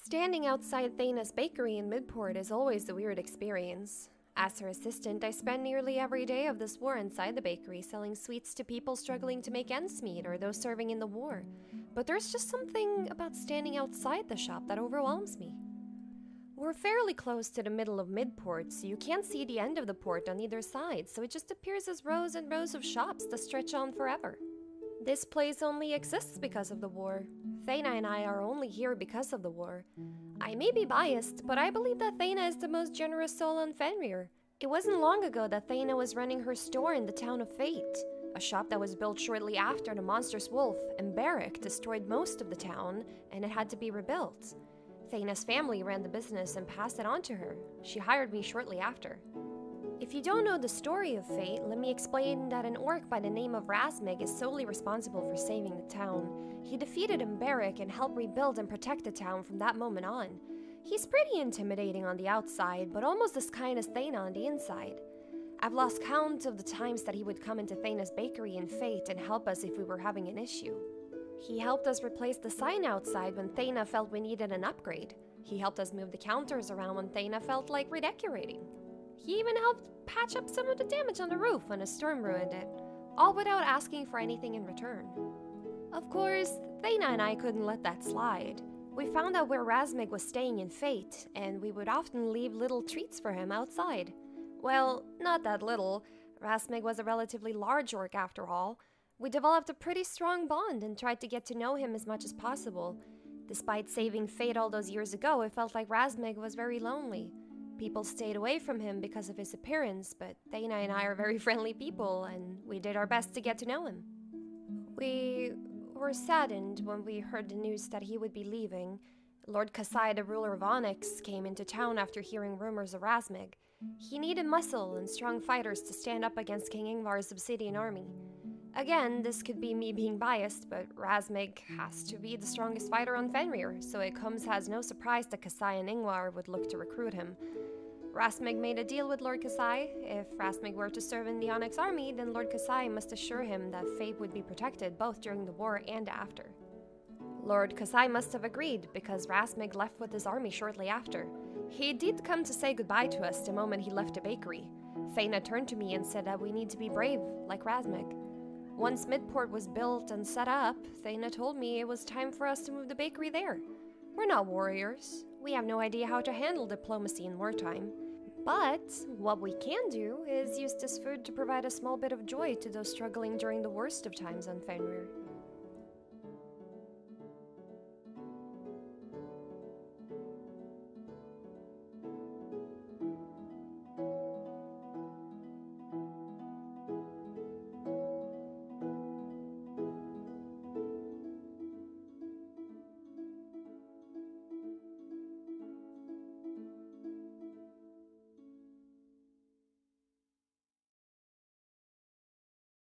Standing outside Thaina's bakery in Midport is always a weird experience. As her assistant, I spend nearly every day of this war inside the bakery selling sweets to people struggling to make ends meet or those serving in the war. But there's just something about standing outside the shop that overwhelms me. We're fairly close to the middle of Midport, so you can't see the end of the port on either side, so it just appears as rows and rows of shops that stretch on forever. This place only exists because of the war. Thaina and I are only here because of the war. I may be biased, but I believe that Thaina is the most generous soul on Fenrir. It wasn't long ago that Thaina was running her store in the town of Fate, a shop that was built shortly after the monstrous wolf and Barrack destroyed most of the town, and it had to be rebuilt. Thaina's family ran the business and passed it on to her. She hired me shortly after. If you don't know the story of Fate, let me explain that an orc by the name of Razmig is solely responsible for saving the town. He defeated Barrack and helped rebuild and protect the town from that moment on. He's pretty intimidating on the outside, but almost as kind as Thaina on the inside. I've lost count of the times that he would come into Thaina's bakery in Fate and help us if we were having an issue. He helped us replace the sign outside when Thaina felt we needed an upgrade. He helped us move the counters around when Thaina felt like redecorating. He even helped patch up some of the damage on the roof when a storm ruined it, all without asking for anything in return. Of course, Thaina and I couldn't let that slide. We found out where Razmig was staying in Fate, and we would often leave little treats for him outside. Well, not that little. Razmig was a relatively large orc after all. We developed a pretty strong bond and tried to get to know him as much as possible. Despite saving Fate all those years ago, it felt like Razmig was very lonely. People stayed away from him because of his appearance, but Thaina and I are very friendly people, and we did our best to get to know him. We were saddened when we heard the news that he would be leaving. Lord Kasai, the ruler of Onyx, came into town after hearing rumors of Razmig. He needed muscle and strong fighters to stand up against King Ingvar's obsidian army. Again, this could be me being biased, but Razmig has to be the strongest fighter on Fenrir, so it comes as no surprise that Kasai and Ingvar would look to recruit him. Razmig made a deal with Lord Kasai. If Razmig were to serve in the Onyx army, then Lord Kasai must assure him that Fate would be protected both during the war and after. Lord Kasai must have agreed, because Razmig left with his army shortly after. He did come to say goodbye to us the moment he left the bakery. Thaina turned to me and said that we need to be brave, like Razmig. Once Midport was built and set up, Thaina told me it was time for us to move the bakery there. We're not warriors. We have no idea how to handle diplomacy in wartime. But what we can do is use this food to provide a small bit of joy to those struggling during the worst of times on Fenrir.